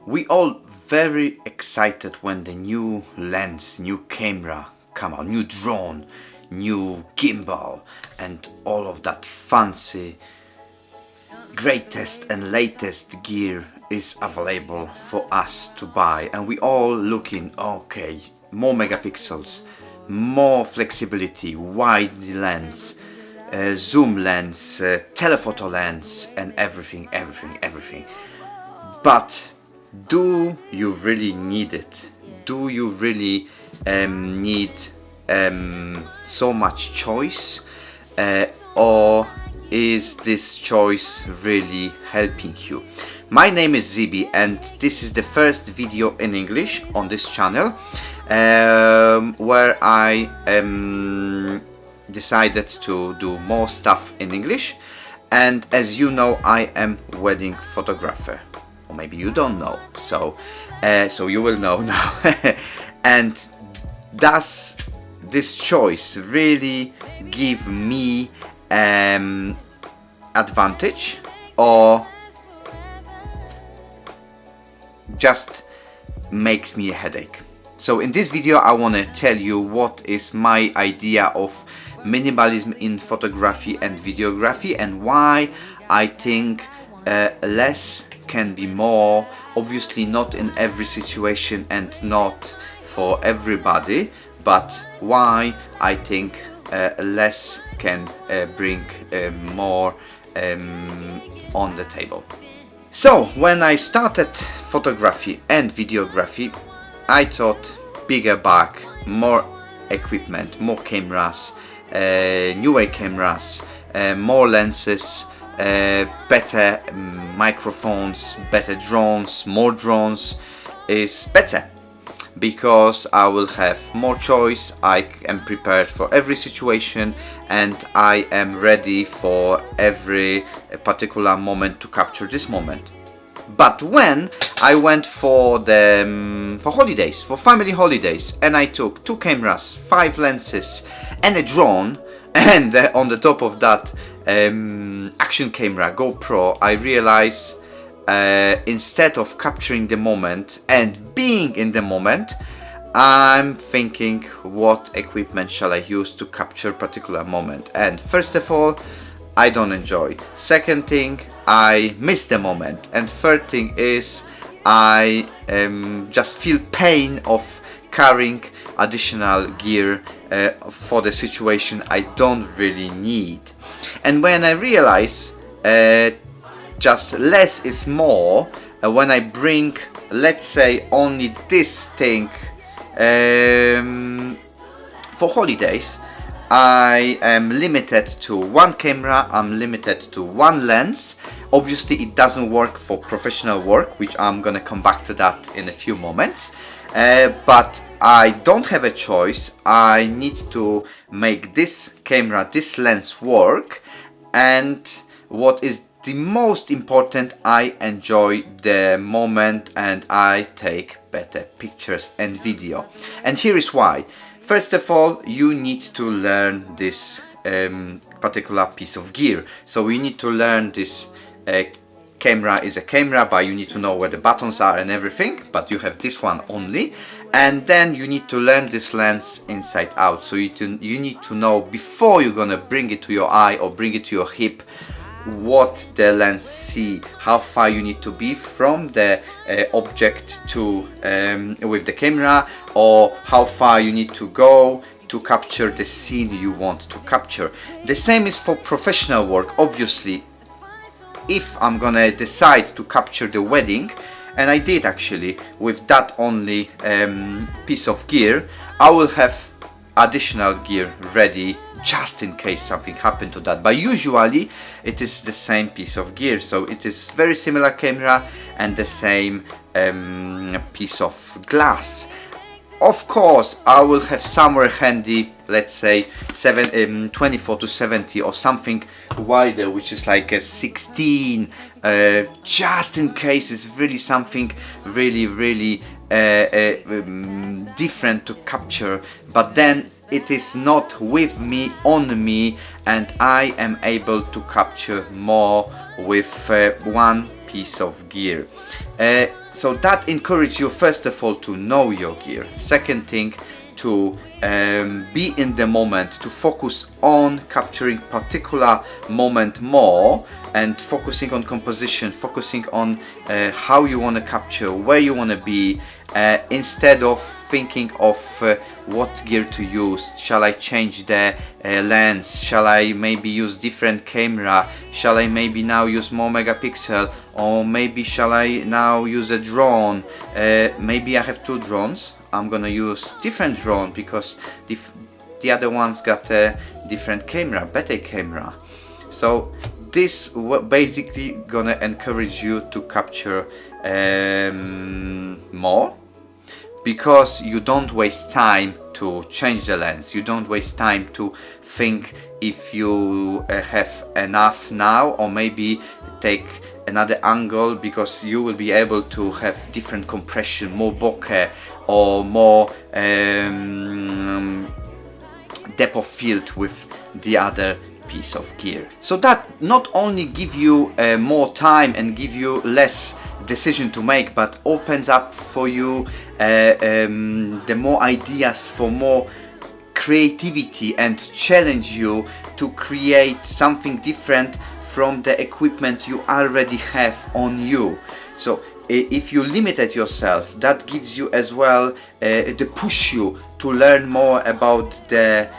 We all very excited when the new lens, new camera come out, new drone, new gimbal, and all of that fancy, greatest and latest gear is available for us to buy, and we all looking, okay, more megapixels, more flexibility, wide lens, zoom lens, telephoto lens, and everything. But do you really need it? Do you really need so much choice, or is this choice really helping you? My name is Zibi, and this is the first video in English on this channel, where I decided to do more stuff in English. And as you know, I am wedding photographer, or maybe you don't know, so you will know now. And does this choice really give me advantage, or just makes me a headache? So in this video I want to tell you what is my idea of minimalism in photography and videography, and why I think less can be more. Obviously not in every situation and not for everybody, but why I think less can bring more on the table. So when I started photography and videography, I thought bigger bag, more equipment, more cameras, newer cameras, more lenses, better microphones, better drones, more drones is better, because I will have more choice, I am prepared for every situation, and I am ready for every particular moment to capture this moment. But when I went for holidays, for family holidays, and I took 2 cameras, 5 lenses, and a drone, and on the top of that action camera, GoPro, I realized instead of capturing the moment and being in the moment, I'm thinking, what equipment shall I use to capture a particular moment? And first of all, I don't enjoy. Second thing, I miss the moment. And third thing is, I just feel pain of carrying additional gear for the situation I don't really need. And when I realize just less is more, when I bring, let's say, only this thing for holidays, I am limited to 1 camera, I'm limited to 1 lens. Obviously it doesn't work for professional work, which I'm gonna come back to that in a few moments, but I don't have a choice. I need to make this camera, this lens work, and what is the most important, I enjoy the moment and I take better pictures and video. And here is why. First of all, you need to learn this particular piece of gear. So you need to learn this camera is a camera, but you need to know where the buttons are and everything, but you have this one only. And then you need to learn this lens inside out. So you need to know, before you're gonna bring it to your eye or bring it to your hip, what the lens see, how far you need to be from the object to with the camera, or how far you need to go to capture the scene you want to capture. The same is for professional work. Obviously, if I'm gonna decide to capture the wedding, and I did actually with that only piece of gear, I will have additional gear ready just in case something happened to that. But usually it is the same piece of gear, so it is very similar camera and the same piece of glass. Of course I will have somewhere handy, let's say 24 to 70 or something wider, which is like a 16, just in case it's really something really different to capture, but then it is not with me, on me, and I am able to capture more with one piece of gear. So that encourages you first of all to know your gear. Second thing, to be in the moment, to focus on capturing particular moment more, and focusing on composition, focusing on how you want to capture, where you want to be, instead of thinking of what gear to use. Shall I change the lens? Shall I maybe use different camera? Shall I maybe now use more megapixel? Or maybe shall I now use a drone? Maybe I have two drones. I'm gonna use different drone because the other one's got a different camera, better camera. So this basically gonna encourage you to capture more, because you don't waste time to change the lens. You don't waste time to think if you have enough now, or maybe take another angle, because you will be able to have different compression, more bokeh, or more depth of field with the other piece of gear. So that not only give you more time and give you less decision to make, but opens up for you the more ideas, for more creativity, and challenge you to create something different from the equipment you already have on you. So if you limited yourself, that gives you as well the push you to learn more about the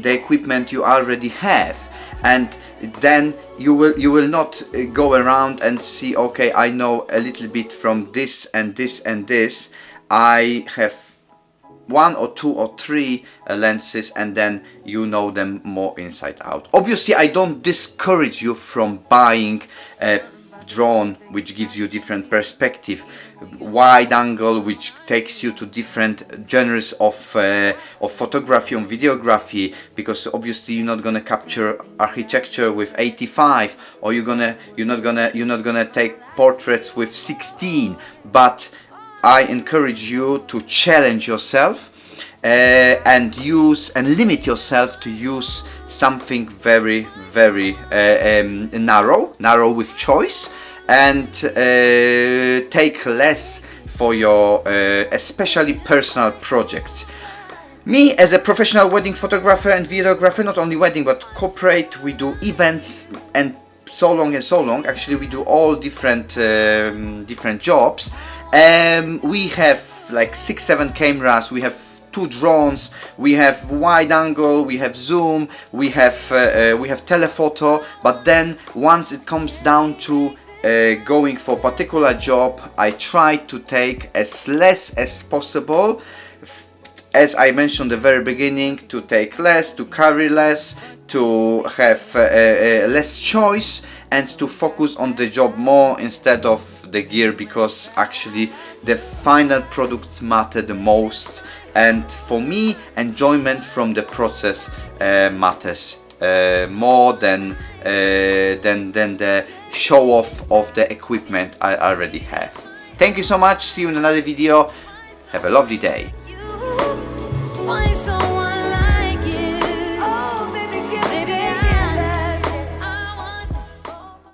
equipment you already have, and then you will not go around and see, okay, I know a little bit from this and this and this. I have one or two or three lenses, and then you know them more inside out. Obviously, I don't discourage you from buying a drone which gives you different perspective, wide angle which takes you to different genres of photography and videography, because obviously you're not gonna capture architecture with 85, or you're not gonna take portraits with 16. But I encourage you to challenge yourself and use and limit yourself to use something very narrow with choice, and take less for your especially personal projects. Me, as a professional wedding photographer and videographer, not only wedding but corporate, we do events and so long. Actually, we do all different jobs. We have like 6-7 cameras. We have 2 drones. We have wide angle. We have zoom. We have telephoto. But then once it comes down to going for a particular job, I try to take as less as possible. As I mentioned at the very beginning, to take less, to carry less, to have less choice, and to focus on the job more instead of the gear, because actually the final products matter the most, and for me, enjoyment from the process matters more than the show off of the equipment I already have. Thank you so much. See you in another video. Have a lovely day.